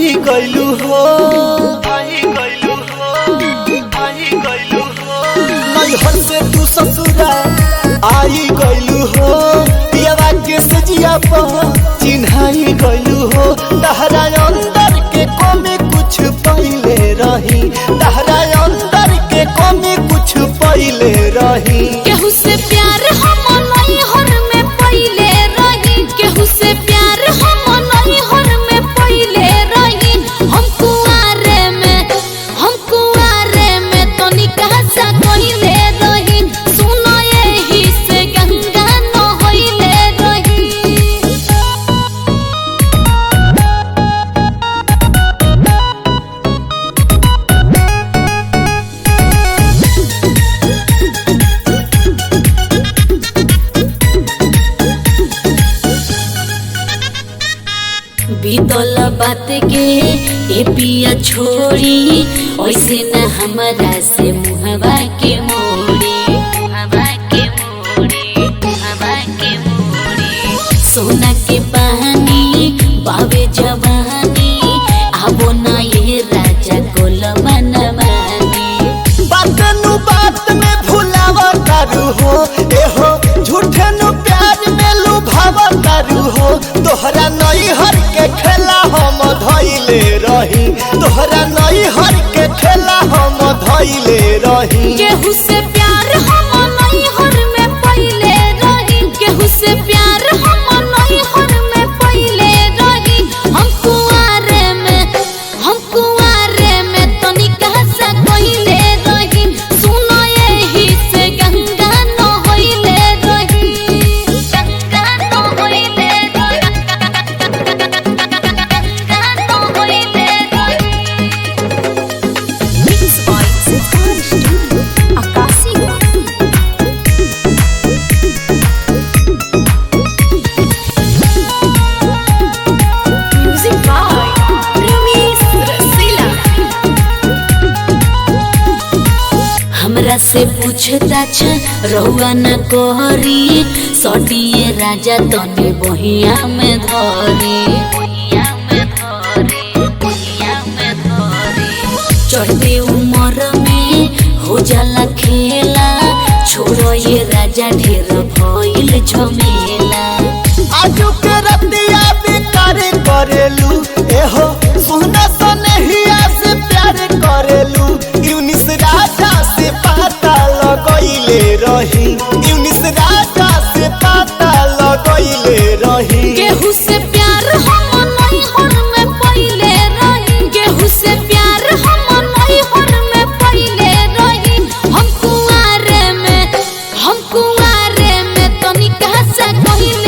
आई गइलू हो नैहर से तू ससुरा आई गइलू हो पियावा के सजिया पर चिन्हाई गइलू हो तहरा अंदर के कमी कुछ पहिले रही तहरा अंदर के कमी कुछ पहिले रही केहू से प्यार हम नैहर में पहिले रही केहू से प्यार हम नैहर में पहिले रही हम कुआरे में तो निकाह सा कहिले रही सुनो यही से गंगा न होइले रही बीतल बात के ए पिया छोड़ी ऐसे न हमारा से मुहवा के मोड़ी सोना के पानी बावे जवानी आवो ना ये राजा गोलमा न मानी बात में भुलावा करू हो एहो झूठे नु प्यार में लुभावा करू हो तोहरा नैहर के खेला हम धइले रही तोहरा नैहर के खेला हम धइले रही केहू से प्यार हम नैहर में पहिले रही केहू से प्यार हम नैहर में पहिले रही हम कुआरे में तो निकाह सा कहिले रही सुनो यही से गंगा न होइले रही गंगा न होइले Mix by Sitar Studio, Akasio. Music by Ramesh Rasila. हमरा से पूछता छ रहुआ न कोहरी सटिए राजा तने बहिया में धरी चढ़ते उमर में हो जाला खेला छोड़ो ये राजा ढेर भइल झमेला आजू के रतिया बेकार करेलू एहो सोना सनहिया से प्यार करेलू यूनिस राजा से पता लगइले रही यूनिस राजा से पता लगइले रही केहू से प्यार हम नैहर में पहिले रही केहू से प्यार हम नैहर में पहिले रही हम कुआरे में तो निकाह सा कहिले